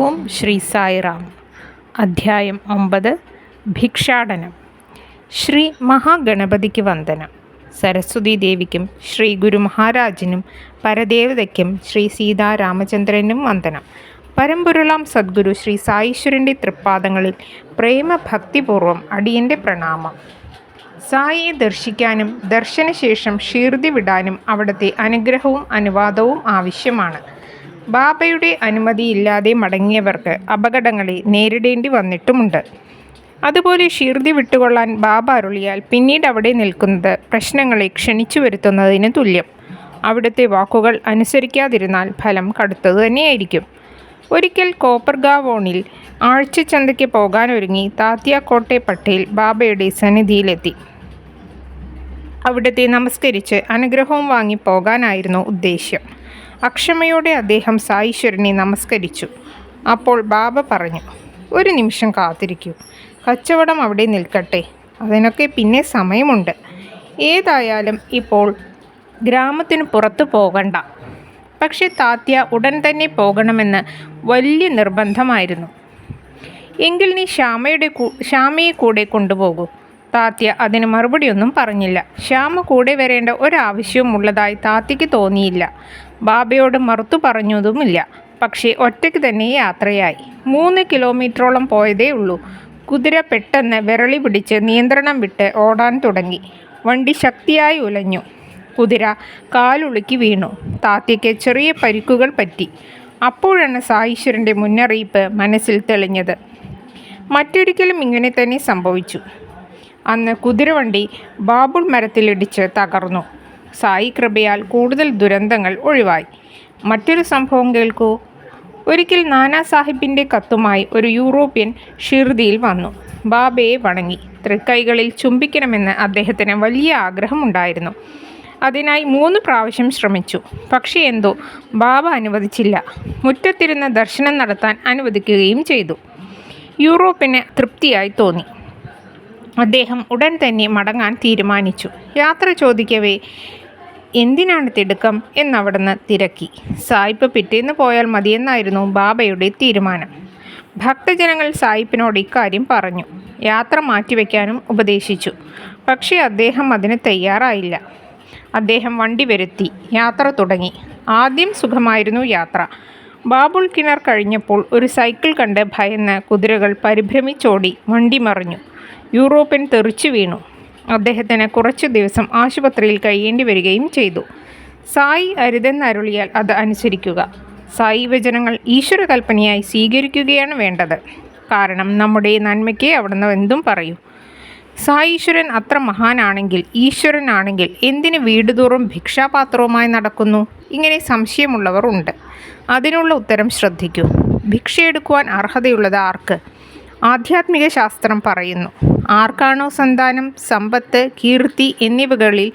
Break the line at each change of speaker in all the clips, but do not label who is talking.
ഓം ശ്രീ സായിറാം. അധ്യായം 9. ഭിക്ഷാടനം. ശ്രീ മഹാഗണപതിക്ക് വന്ദനം. സരസ്വതി ദേവിക്കും ശ്രീ ഗുരു മഹാരാജിനും പരദേവതയ്ക്കും ശ്രീ സീതാരാമചന്ദ്രനും വന്ദനം. പരമ്പൊരുളാം സദ്ഗുരു ശ്രീ സായീശ്വരൻ്റെ തൃപ്പാദങ്ങളിൽ പ്രേമഭക്തിപൂർവം അടിയൻ്റെ പ്രണാമം. സായിയെ ദർശിക്കാനും ദർശനശേഷം ഷീർദി വിടാനും അവിടുത്തെ അനുഗ്രഹവും അനുവാദവും ആവശ്യമാണ്. ബാബയുടെ അനുമതിയില്ലാതെ മടങ്ങിയവർക്ക് അപകടങ്ങളെ നേരിടേണ്ടി വന്നിട്ടുമുണ്ട്. അതുപോലെ ഷീർദി വിട്ടുകൊള്ളാൻ ബാബ അരുളിയാൽ പിന്നീട് അവിടെ നിൽക്കുന്നത് പ്രശ്നങ്ങളെ ക്ഷണിച്ചു വരുത്തുന്നതിന് തുല്യം. അവിടുത്തെ വാക്കുകൾ അനുസരിക്കാതിരുന്നാൽ ഫലം കടുത്തത് തന്നെയായിരിക്കും. ഒരിക്കൽ കോപ്പർഗാവോണിൽ ആഴ്ചച്ചന്തയ്ക്ക് പോകാനൊരുങ്ങി താത്യാക്കോട്ടെ പട്ടേൽ ബാബയുടെ സന്നിധിയിലെത്തി. അവിടുത്തെ നമസ്കരിച്ച് അനുഗ്രഹവും വാങ്ങി പോകാനായിരുന്നു ഉദ്ദേശ്യം. അക്ഷമയോടെ അദ്ദേഹം സായീശ്വരനെ നമസ്കരിച്ചു. അപ്പോൾ ബാബ പറഞ്ഞു, ഒരു നിമിഷം കാത്തിരിക്കൂ, കച്ചവടം അവിടെ നിൽക്കട്ടെ, അതിനൊക്കെ പിന്നെ സമയമുണ്ട്. ഏതായാലും ഇപ്പോൾ ഗ്രാമത്തിന് പുറത്തു പോകണ്ട. പക്ഷെ താത്യ ഉടൻ തന്നെ പോകണമെന്ന് വലിയ നിർബന്ധമായിരുന്നു. എങ്കിൽ നീ ശ്യാമയെ കൂടെ കൊണ്ടുപോകൂ. താത്യ അതിന് മറുപടിയൊന്നും പറഞ്ഞില്ല. ശ്യാമ കൂടെ വരേണ്ട ഒരാവശ്യവും ഉള്ളതായി താത്യയ്ക്ക് തോന്നിയില്ല. ബാബയോട് മറുത്തു പറഞ്ഞതുമില്ല. പക്ഷേ ഒറ്റയ്ക്ക് തന്നെ യാത്രയായി. 3 കിലോമീറ്ററോളം പോയതേ ഉള്ളൂ. കുതിര പെട്ടെന്ന് വിരളി പിടിച്ച് നിയന്ത്രണം വിട്ട് ഓടാൻ തുടങ്ങി. വണ്ടി ശക്തിയായി ഉലഞ്ഞു. കുതിര കാലുളുക്കി വീണു. താത്യയ്ക്ക് ചെറിയ പരിക്കുകൾ പറ്റി. അപ്പോഴാണ് സായീശ്വരൻ്റെ മുന്നറിയിപ്പ് മനസ്സിൽ തെളിഞ്ഞത്. മറ്റൊരിക്കലും ഇങ്ങനെ തന്നെ സംഭവിച്ചു. അന്ന് കുതിരവണ്ടി ബാബുൾ മരത്തിലിടിച്ച് തകർന്നു. സായി കൃപയാൽ കൂടുതൽ ദുരന്തങ്ങൾ ഒഴിവായി. മറ്റൊരു സംഭവം കേൾക്കൂ. ഒരിക്കൽ നാനാ സാഹിബിൻ്റെ കത്തുമായി ഒരു യൂറോപ്യൻ ഷിർദിയിൽ വന്നു. ബാബയെ വണങ്ങി. തൃക്കൈകളിൽ ചുംബിക്കണമെന്ന് അദ്ദേഹത്തിന് വലിയ ആഗ്രഹമുണ്ടായിരുന്നു. അതിനായി 3 പ്രാവശ്യം ശ്രമിച്ചു. പക്ഷേ എന്തോ ബാബ അനുവദിച്ചില്ല. മുറ്റത്തിരുന്ന് ദർശനം നടത്താൻ അനുവദിക്കുകയും ചെയ്തു. യൂറോപ്യന് തൃപ്തിയായി തോന്നി. അദ്ദേഹം ഉടൻ തന്നെ മടങ്ങാൻ തീരുമാനിച്ചു. യാത്ര ചോദിക്കവേ എന്തിനാണ് തിടുക്കം എന്നവിടുന്ന് തിരക്കി. സായിപ്പ് പിറ്റേന്ന് പോയാൽ മതിയെന്നായിരുന്നു ബാബയുടെ തീരുമാനം. ഭക്തജനങ്ങൾ സായിപ്പിനോട് ഇക്കാര്യം പറഞ്ഞു. യാത്ര മാറ്റിവെക്കാനും ഉപദേശിച്ചു. പക്ഷേ അദ്ദേഹം അതിന് തയ്യാറായില്ല. അദ്ദേഹം വണ്ടി വരുത്തി. യാത്ര തുടങ്ങി. ആദ്യം സുഖമായിരുന്നു യാത്ര. ബാബുൾ കിണർ കഴിഞ്ഞപ്പോൾ ഒരു സൈക്കിൾ കണ്ട് ഭയന്ന് കുതിരകൾ പരിഭ്രമിച്ചോടി. വണ്ടി മറിഞ്ഞു. യൂറോപ്യൻ തെറിച്ചു വീണു. അദ്ദേഹത്തിന് കുറച്ചു ദിവസം ആശുപത്രിയിൽ കഴിയേണ്ടി വരികയും ചെയ്തു. സായി അരുതെന്നരുളിയാൽ അത് അനുസരിക്കുക. സായി വചനങ്ങൾ ഈശ്വരകൽപ്പനയായി സ്വീകരിക്കുകയാണ് വേണ്ടത്. കാരണം നമ്മുടെ നന്മയ്ക്ക് അവിടുന്ന് എന്തും പറയൂ. സായീശ്വരൻ അത്ര മഹാനാണെങ്കിൽ, ഈശ്വരനാണെങ്കിൽ എന്തിന് വീടുതോറും ഭിക്ഷാപാത്രവുമായി നടക്കുന്നു? ഇങ്ങനെ സംശയമുള്ളവർ ഉണ്ട്. അതിനുള്ള ഉത്തരം ശ്രദ്ധിക്കൂ. ഭിക്ഷയെടുക്കുവാൻ അർഹതയുള്ളത് ആർക്ക്? ആധ്യാത്മിക ശാസ്ത്രം പറയുന്നു, ആർക്കാണോ സന്താനം, സമ്പത്ത്, കീർത്തി എന്നിവകളിൽ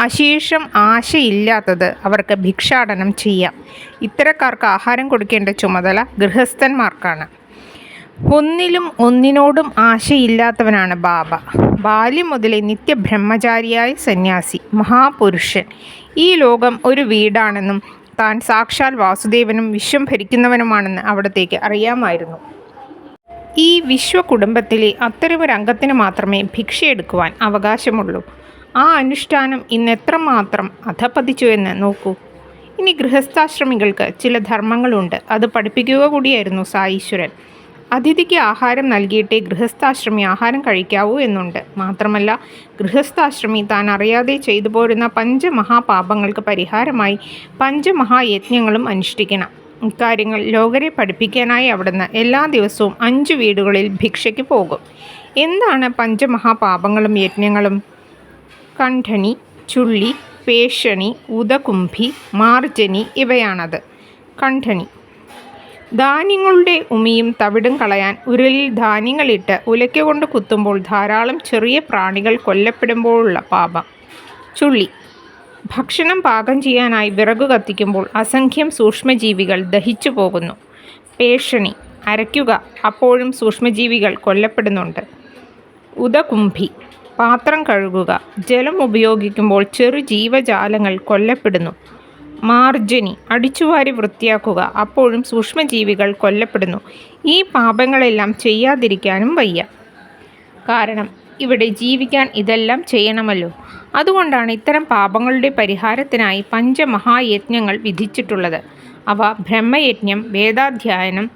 അശേഷം ആശയില്ലാത്തത് അവർക്ക് ഭിക്ഷാടനം ചെയ്യാം. ഇത്തരക്കാർക്ക് ആഹാരം കൊടുക്കേണ്ട ചുമതല ഗൃഹസ്ഥന്മാർക്കാണ്. ഒന്നിനോടും ആശയില്ലാത്തവനാണ് ബാബ. ബാല്യം മുതലേ നിത്യബ്രഹ്മചാരിയായ സന്യാസി, മഹാപുരുഷൻ. ഈ ലോകം ഒരു വീടാണെന്നും താൻ സാക്ഷാൽ വാസുദേവനും വിശ്വം ഭരിക്കുന്നവനുമാണെന്ന് അവിടത്തേക്ക് അറിയാമായിരുന്നു. ഈ വിശ്വകുടുംബത്തിലെ അത്തരമൊരംഗത്തിന് മാത്രമേ ഭിക്ഷയെടുക്കുവാൻ അവകാശമുള്ളൂ. ആ അനുഷ്ഠാനം ഇന്ന് എത്രമാത്രം അധപ്പതിച്ചു എന്ന് നോക്കൂ. ഇനി ഗൃഹസ്ഥാശ്രമികൾക്ക് ചില ധർമ്മങ്ങളുണ്ട്. അത് പഠിപ്പിക്കുക കൂടിയായിരുന്നു സായീശ്വരൻ. അതിഥിക്ക് ആഹാരം നൽകിയിട്ടേ ഗൃഹസ്ഥാശ്രമി ആഹാരം കഴിക്കാവൂ എന്നുണ്ട്. മാത്രമല്ല, ഗൃഹസ്ഥാശ്രമി താൻ അറിയാതെ ചെയ്തു പോരുന്ന പഞ്ചമഹാപാപങ്ങൾക്ക് പരിഹാരമായി പഞ്ചമഹായജ്ഞങ്ങളും അനുഷ്ഠിക്കണം. ഇക്കാര്യങ്ങൾ ലോകരെ പഠിപ്പിക്കാനായി അവിടുന്ന് എല്ലാ ദിവസവും 5 വീടുകളിൽ ഭിക്ഷയ്ക്ക് പോകും. എന്താണ് പഞ്ചമഹാപാപങ്ങളും യജ്ഞങ്ങളും? കണ്ഠനി, ചുള്ളി, പേഷണി, ഉദകുംഭി, മാർജനി ഇവയാണത്. കണ്ഠനി: ധാന്യങ്ങളുടെ ഉമിയും തവിടും കളയാൻ ഉരലിൽ ധാന്യങ്ങളിട്ട് ഉലയ്ക്കൊണ്ട് കുത്തുമ്പോൾ ധാരാളം ചെറിയ പ്രാണികൾ കൊല്ലപ്പെടുമ്പോഴുള്ള പാപം. ചുള്ളി: ഭക്ഷണം പാകം ചെയ്യാനായി വിറകു കത്തിക്കുമ്പോൾ അസംഖ്യം സൂക്ഷ്മജീവികൾ ദഹിച്ചു പോകുന്നു. പേഷണി: അരയ്ക്കുക, അപ്പോഴും സൂക്ഷ്മജീവികൾ കൊല്ലപ്പെടുന്നുണ്ട്. ഉദകുംഭി: പാത്രം കഴുകുക, ജലം ഉപയോഗിക്കുമ്പോൾ ചെറു ജീവജാലങ്ങൾ കൊല്ലപ്പെടുന്നു. മാർജനി അടിച്ചുവാരി വൃത്തിയാക്കുക. അപ്പോഴും സൂക്ഷ്മജീവികൾ കൊല്ലപ്പെടുന്നു. ഈ പാപങ്ങളെല്ലാം ചെയ്യാതിരിക്കാനും വയ്യ. കാരണം ഇവിടെ ജീവിക്കാൻ ഇതെല്ലാം ചെയ്യണമല്ലോ. അതുകൊണ്ടാണ് ഇത്തരം പാപങ്ങളുടെ പരിഹാരത്തിനായി പഞ്ചമഹായജ്ഞങ്ങൾ വിധിച്ചിട്ടുള്ളത്. അവ ബ്രഹ്മയജ്ഞം, വേദാധ്യയനം,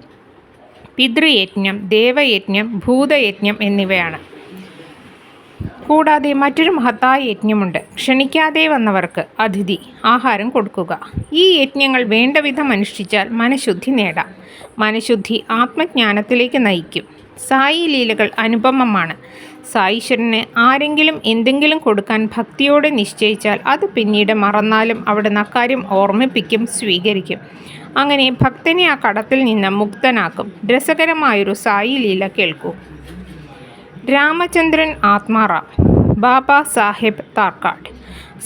പിതൃയജ്ഞം, ദേവയജ്ഞം, ഭൂതയജ്ഞം എന്നിവയാണ്. കൂടാതെ മറ്റൊരു മഹത്തായ യജ്ഞമുണ്ട്. ക്ഷണിക്കാതെ വന്നവർക്ക് അതിഥി ആഹാരം കൊടുക്കുക. ഈ യജ്ഞങ്ങൾ വേണ്ടവിധം അനുഷ്ഠിച്ചാൽ മനഃശുദ്ധി നേടാം. മനഃശുദ്ധി ആത്മജ്ഞാനത്തിലേക്ക് നയിക്കും. സായി ലീലകൾ അനുപമമാണ്. സായീശ്വരന് ആരെങ്കിലും എന്തെങ്കിലും കൊടുക്കാൻ ഭക്തിയോടെ നിശ്ചയിച്ചാൽ അത് പിന്നീട് മറന്നാലും അവിടുന്ന് അക്കാര്യം ഓർമ്മിപ്പിക്കും, സ്വീകരിക്കും. അങ്ങനെ ഭക്തനെ ആ കടത്തിൽ നിന്ന് മുക്തനാക്കും. രസകരമായൊരു സായി ലീല കേൾക്കൂ. രാമചന്ദ്രൻ ആത്മാറാം, ബാബാ സാഹേബ് താർക്കാട്,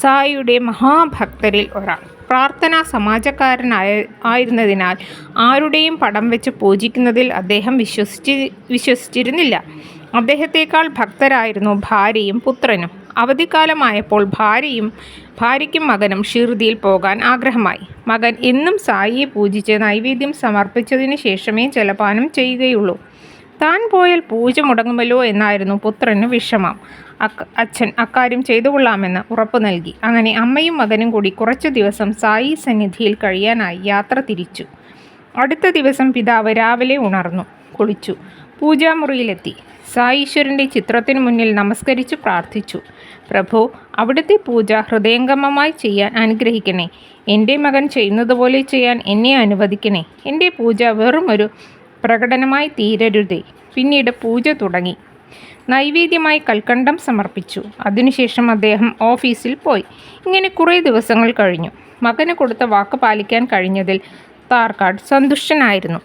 സായിയുടെ മഹാഭക്തരിൽ ഒരാൾ. പ്രാർത്ഥനാ സമാജക്കാരനായിരുന്നതിനാൽ ആരുടെയും പടം വെച്ച് പൂജിക്കുന്നതിൽ അദ്ദേഹം വിശ്വസിച്ചിരുന്നില്ല. അദ്ദേഹത്തെക്കാൾ ഭക്തരായിരുന്നു ഭാര്യയും പുത്രനും. അവധിക്കാലമായപ്പോൾ ഭാര്യയ്ക്കും മകനും ഷിർദിയിൽ പോകാൻ ആഗ്രഹമായി. മകൻ എന്നും സായിയെ പൂജിച്ച് നൈവേദ്യം സമർപ്പിച്ചതിന് ശേഷമേ ജലപാനം ചെയ്യുകയുള്ളൂ. താൻ പോയാൽ പൂജ മുടങ്ങുമല്ലോ എന്നായിരുന്നു പുത്രന് വിഷമം. അച്ഛൻ അക്കാര്യം ചെയ്തുകൊള്ളാമെന്ന് ഉറപ്പു നൽകി. അങ്ങനെ അമ്മയും മകനും കൂടി കുറച്ചു ദിവസം സായി സന്നിധിയിൽ കഴിയാനായി യാത്ര തിരിച്ചു. അടുത്ത ദിവസം പിതാവ് രാവിലെ ഉണർന്നു, കുളിച്ചു, പൂജാമുറിയിലെത്തി. സായീശ്വരൻ്റെ ചിത്രത്തിനു മുന്നിൽ നമസ്കരിച്ചു പ്രാർത്ഥിച്ചു. പ്രഭു, അവിടുത്തെ പൂജ ഹൃദയംഗമമായി ചെയ്യാൻ അനുഗ്രഹിക്കണേ. എൻ്റെ മകൻ ചെയ്യുന്നതുപോലെ ചെയ്യാൻ എന്നെ അനുവദിക്കണേ. എൻ്റെ പൂജ വെറുമൊരു പ്രകടനമായി തീരരുതേ. പിന്നീട് പൂജ തുടങ്ങി. നൈവേദ്യമായി കൽക്കണ്ടം സമർപ്പിച്ചു. അതിനുശേഷം അദ്ദേഹം ഓഫീസിൽ പോയി. ഇങ്ങനെ കുറേ ദിവസങ്ങൾ കഴിഞ്ഞു. മകന് കൊടുത്ത വാക്ക് പാലിക്കാൻ കഴിഞ്ഞതിൽ താർക്കാട് സന്തുഷ്ടനായിരുന്നു.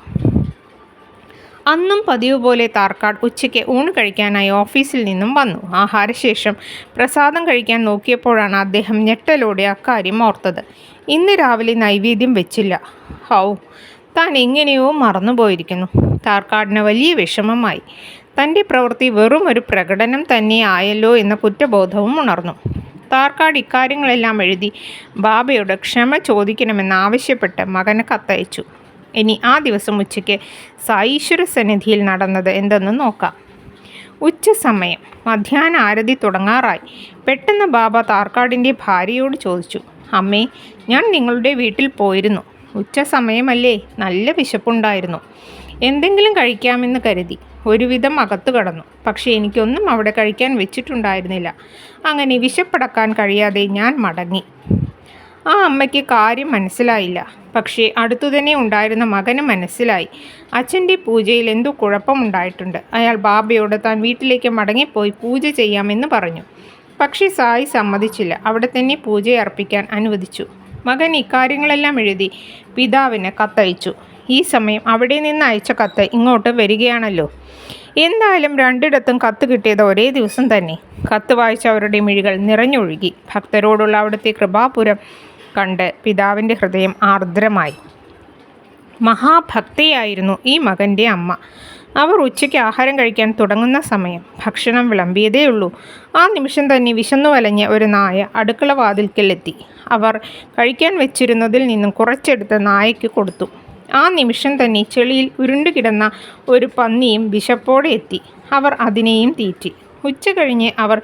അന്നും പതിവ് പോലെ താർക്കാട് ഉച്ചയ്ക്ക് ഊണ് കഴിക്കാനായി ഓഫീസിൽ നിന്നും വന്നു. ആഹാരശേഷം പ്രസാദം കഴിക്കാൻ നോക്കിയപ്പോഴാണ് അദ്ദേഹം ഞെട്ടലോടെ അക്കാര്യം ഓർത്തത്. ഇന്ന് രാവിലെ നൈവേദ്യം വെച്ചില്ല. ഹൗ, താൻ എങ്ങനെയോ മറന്നുപോയിരിക്കുന്നു. താർക്കാടിന് വലിയ വിഷമമായി. തൻ്റെ പ്രവൃത്തി വെറും ഒരു പ്രകടനം തന്നെയായല്ലോ എന്ന കുറ്റബോധവും ഉണർന്നു. താർക്കാട് ഇക്കാര്യങ്ങളെല്ലാം എഴുതി ബാബയോട് ക്ഷമ ചോദിക്കണമെന്നാവശ്യപ്പെട്ട് മകന് കത്തയച്ചു. ഇനി ആ ദിവസം ഉച്ചയ്ക്ക് സായീശ്വര സന്നിധിയിൽ നടന്നത് എന്തെന്ന് നോക്കാം. ഉച്ച സമയം. മധ്യാഹ്ന ആരതി തുടങ്ങാറായി. പെട്ടെന്ന് ബാബ താർക്കാടിൻ്റെ ഭാര്യയോട് ചോദിച്ചു, അമ്മേ, ഞാൻ നിങ്ങളുടെ വീട്ടിൽ പോയിരുന്നു. ഉച്ച സമയമല്ലേ, നല്ല വിശപ്പുണ്ടായിരുന്നു. എന്തെങ്കിലും കഴിക്കാമെന്ന് കരുതി ഒരുവിധം അകത്തു കടന്നു. പക്ഷേ എനിക്കൊന്നും അവിടെ കഴിക്കാൻ വെച്ചിട്ടുണ്ടായിരുന്നില്ല. അങ്ങനെ വിശപ്പടക്കാൻ കഴിയാതെ ഞാൻ മടങ്ങി. ആ അമ്മയ്ക്ക് കാര്യം മനസ്സിലായില്ല. പക്ഷേ അടുത്തുതന്നെ ഉണ്ടായിരുന്ന മകന് മനസ്സിലായി. അച്ഛൻ്റെ പൂജയിൽ എന്തോ കുഴപ്പമുണ്ടായിട്ടുണ്ട്. അയാൾ ബാബയോട് താൻ വീട്ടിലേക്ക് മടങ്ങിപ്പോയി പൂജ ചെയ്യാമെന്ന് പറഞ്ഞു. പക്ഷേ സായി സമ്മതിച്ചില്ല. അവിടെ തന്നെ പൂജയർപ്പിക്കാൻ അനുവദിച്ചു. മകൻ ഇക്കാര്യങ്ങളെല്ലാം എഴുതി പിതാവിന് കത്തയച്ചു. ഈ സമയം അവിടെ നിന്ന് അയച്ച കത്ത് ഇങ്ങോട്ട് വരികയാണല്ലോ. എന്തായാലും രണ്ടിടത്തും കത്ത് കിട്ടിയത് ഒരേ ദിവസം തന്നെ. കത്ത് വായിച്ച അവരുടെ മിഴികൾ നിറഞ്ഞൊഴുകി. ഭക്തരോടുള്ള അവിടുത്തെ കൃപാപുരം കണ്ട് പിതാവിൻ്റെ ഹൃദയം ആർദ്രമായി. മഹാഭക്തയായിരുന്നു ഈ മകൻ്റെ അമ്മ. അവർ ഉച്ചയ്ക്ക് ആഹാരം കഴിക്കാൻ തുടങ്ങുന്ന സമയം. ഭക്ഷണം വിളമ്പിയതേയുള്ളൂ. ആ നിമിഷം തന്നെ വിശന്നു വലഞ്ഞ ഒരു നായ അടുക്കള വാതിൽക്കലെത്തി. അവർ കഴിക്കാൻ വെച്ചിരുന്നതിൽ നിന്നും കുറച്ചെടുത്ത് നായയ്ക്ക് കൊടുത്തു. ആ നിമിഷം തന്നെ ചെളിയിൽ ഉരുണ്ടുകിടന്ന ഒരു പന്നിയും വിശപ്പോടെ എത്തി. അവർ അതിനെയും തീറ്റി. ഉച്ച കഴിഞ്ഞ് അവർ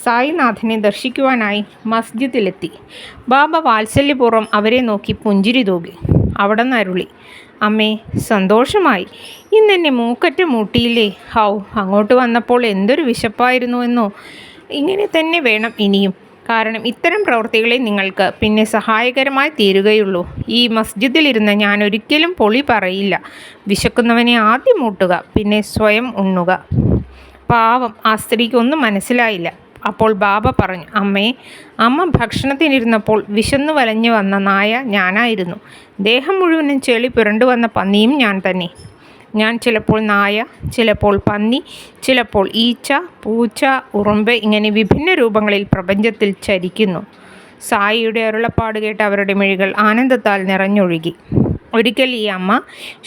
സായിനാഥനെ ദർശിക്കുവാനായി മസ്ജിദിലെത്തി. ബാബ വാത്സല്യപൂർവ്വം അവരെ നോക്കി പുഞ്ചിരി തൂകി. അവിടെ നരുളി, അമ്മേ, സന്തോഷമായി. ഇന്നെന്നെ മൂക്കറ്റ മൂട്ടിയില്ലേ. ഹൗ, അങ്ങോട്ട് വന്നപ്പോൾ എന്തൊരു വിശപ്പായിരുന്നു എന്നോ. ഇങ്ങനെ തന്നെ വേണം ഇനിയും. കാരണം ഇത്തരം പ്രവൃത്തികളെ നിങ്ങൾക്ക് പിന്നെ സഹായകരമായി തീരുകയുള്ളൂ. ഈ മസ്ജിദിലിരുന്ന് ഞാൻ ഒരിക്കലും പൊളി പറയില്ല. വിശക്കുന്നവനെ ആദ്യം മൂട്ടുക, പിന്നെ സ്വയം ഉണ്ണുക. പാവം, ആ സ്ത്രീക്കൊന്നും മനസ്സിലായില്ല. അപ്പോൾ ബാബ പറഞ്ഞു, അമ്മ ഭക്ഷണത്തിനിരുന്നപ്പോൾ വിശന്നു വലഞ്ഞു വന്ന നായ ഞാനായിരുന്നു. ദേഹം മുഴുവനും ചെളി പുരണ്ടു വന്ന പന്നിയും ഞാൻ തന്നെ. ഞാൻ ചിലപ്പോൾ നായ, ചിലപ്പോൾ പന്നി, ചിലപ്പോൾ ഈച്ച, പൂച്ച, ഉറുമ്പ്, ഇങ്ങനെ വിഭിന്ന രൂപങ്ങളിൽ പ്രപഞ്ചത്തിൽ ചരിക്കുന്നു. സായിയുടെ അരുളപ്പാട് കേട്ട് അവരുടെ മിഴികൾ ആനന്ദത്താൽ നിറഞ്ഞൊഴുകി. ഒരിക്കൽ ഈ അമ്മ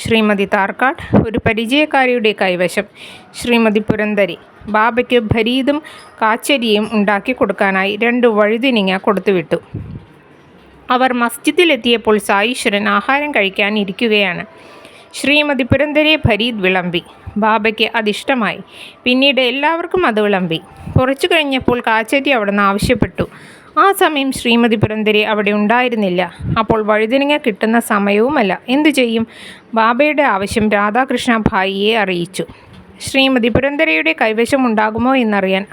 ശ്രീമതി താർക്കാട് ഒരു പരിചയക്കാരിയുടെ കൈവശം ശ്രീമതി പുരന്ദരി ബാബയ്ക്ക് ഭരീതും കാച്ചരിയും ഉണ്ടാക്കി കൊടുക്കാനായി 2 വഴുതിനിങ്ങ കൊടുത്തുവിട്ടു. അവർ മസ്ജിദിലെത്തിയപ്പോൾ സായീശ്വരൻ ആഹാരം കഴിക്കാൻ ഇരിക്കുകയാണ്. ശ്രീമതി പുരന്ദരെ ഫരീദ് വിളമ്പി. ബാബയ്ക്ക് അതിഷ്ടമായി. പിന്നീട് എല്ലാവർക്കും അത് വിളമ്പി. കുറച്ചു കഴിഞ്ഞപ്പോൾ കാച്ചേരി അവിടെ നിന്ന് ആവശ്യപ്പെട്ടു. ആ സമയം ശ്രീമതി പുരന്ദരെ അവിടെ ഉണ്ടായിരുന്നില്ല. അപ്പോൾ വഴുതനങ്ങ കിട്ടുന്ന സമയവുമല്ല. എന്തു ചെയ്യും? ബാബയുടെ ആവശ്യം രാധാകൃഷ്ണ ഭായിയെ അറിയിച്ചു. ശ്രീമതി പുരന്ദരയുടെ കൈവശമുണ്ടാകുമോ എന്നറിയാൻ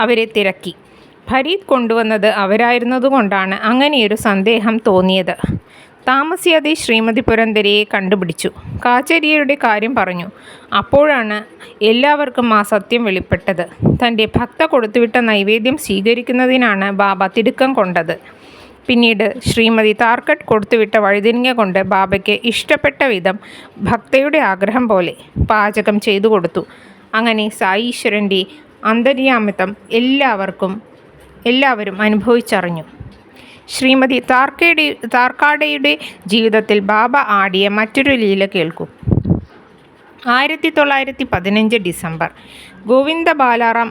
അവരെ തിരക്കി. ഫരീദ് കൊണ്ടുവന്നത് അവരായിരുന്നതുകൊണ്ടാണ് അങ്ങനെയൊരു സന്ദേഹം തോന്നിയത്. താമസിയാതെ ശ്രീമതി പുരന്ദരയെ കണ്ടുപിടിച്ചു. കാച്ചേരിയുടെ കാര്യം പറഞ്ഞു. അപ്പോഴാണ് എല്ലാവർക്കും ആ സത്യം വെളിപ്പെട്ടത്. തൻ്റെ ഭക്ത കൊടുത്തുവിട്ട നൈവേദ്യം സ്വീകരിക്കുന്നതിനാണ് ബാബ തിടുക്കം കൊണ്ടത്. പിന്നീട് ശ്രീമതി താർക്കട്ട് കൊടുത്തുവിട്ട വഴുതിരിങ്ങ കൊണ്ട് ബാബയ്ക്ക് ഇഷ്ടപ്പെട്ട വിധം ഭക്തയുടെ ആഗ്രഹം പോലെ പാചകം ചെയ്തു കൊടുത്തു. അങ്ങനെ സായീശ്വരൻ്റെ അന്തര്യാമിത്വം എല്ലാവരും അനുഭവിച്ചറിഞ്ഞു. ശ്രീമതി താർക്കാഡയുടെ ജീവിതത്തിൽ ബാബ ആടിയ മറ്റൊരു ലീല കേൾക്കൂ. 1915 ഡിസംബർ. ഗോവിന്ദ ബാലാറാം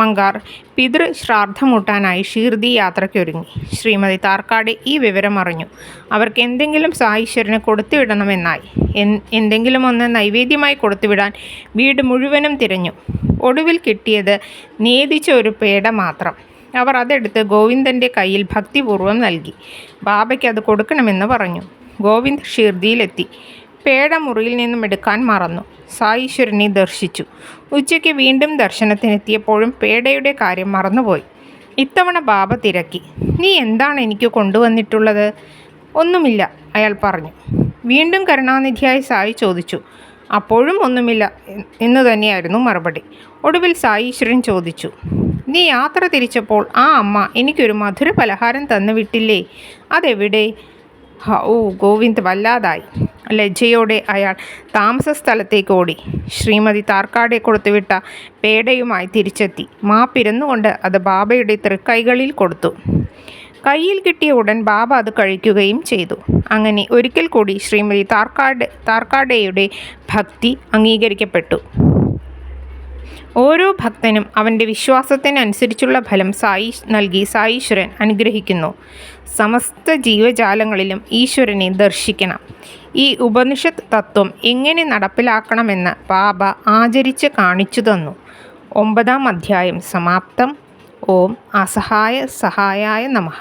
മങ്കാർ പിതൃശ്രാദ്ധമൂട്ടാനായി ഷീർദി യാത്രയ്ക്കൊരുങ്ങി. ശ്രീമതി താർക്കാഡെ ഈ വിവരം അറിഞ്ഞു. അവർക്ക് എന്തെങ്കിലും സായീശ്വരന് കൊടുത്തുവിടണമെന്നായി. എന്തെങ്കിലും ഒന്ന് നൈവേദ്യമായി കൊടുത്തുവിടാൻ വീട് മുഴുവനും തിരഞ്ഞു. ഒടുവിൽ കിട്ടിയത് നേദിച്ച ഒരു പേട മാത്രം. അവർ അതെടുത്ത് ഗോവിന്ദൻ്റെ കയ്യിൽ ഭക്തിപൂർവ്വം നൽകി. ബാബയ്ക്ക് അത് കൊടുക്കണമെന്ന് പറഞ്ഞു. ഗോവിന്ദ് ഷിർദിയിലെത്തി. പേട മുറിയിൽ നിന്നും എടുക്കാൻ മറന്നു. സായീശ്വരനെ ദർശിച്ചു. ഉച്ചയ്ക്ക് വീണ്ടും ദർശനത്തിനെത്തിയപ്പോഴും പേടയുടെ കാര്യം മറന്നുപോയി. ഇത്തവണ ബാബ തിരക്കി. നീ എന്താണ് എനിക്ക് കൊണ്ടുവന്നിട്ടുള്ളത്? ഒന്നുമില്ല, അയാൾ പറഞ്ഞു. വീണ്ടും കരുണാനിധിയായി സായി ചോദിച്ചു. അപ്പോഴും ഒന്നുമില്ല എന്ന് തന്നെയായിരുന്നു മറുപടി. ഒടുവിൽ സായീശ്വരൻ ചോദിച്ചു, നീ യാത്ര തിരിച്ചപ്പോൾ ആ അമ്മ എനിക്കൊരു മധുര പലഹാരം തന്നു വിട്ടില്ലേ? അതെവിടെ? ഓ, ഗോവിന്ദ് വല്ലാതായി. ലജ്ജയോടെ അയാൾ താമസ സ്ഥലത്തേക്ക് ഓടി. ശ്രീമതി താർക്കാഡെ കൊടുത്തുവിട്ട പേടയുമായി തിരിച്ചെത്തി. മാപ്പിരന്നുകൊണ്ട് അത് ബാബയുടെ തൃക്കൈകളിൽ കൊടുത്തു. കയ്യിൽ കിട്ടിയ ഉടൻ ബാബ അത് കഴിക്കുകയും ചെയ്തു. അങ്ങനെ ഒരിക്കൽ കൂടി ശ്രീമതി താർക്കാഡയുടെ ഭക്തി അംഗീകരിക്കപ്പെട്ടു. ഓരോ ഭക്തനും അവൻ്റെ വിശ്വാസത്തിനനുസരിച്ചുള്ള ഫലം നൽകി സായീശ്വരൻ അനുഗ്രഹിക്കുന്നു. സമസ്ത ജീവജാലങ്ങളിലും ഈശ്വരനെ ദർശിക്കണം. ഈ ഉപനിഷത്ത് തത്വം എങ്ങനെ നടപ്പിലാക്കണമെന്ന് ബാബ ആചരിച്ച് കാണിച്ചു തന്നു. 9-ാം അധ്യായം സമാപ്തം. ഓം അസഹായ സഹായായ നമഃ.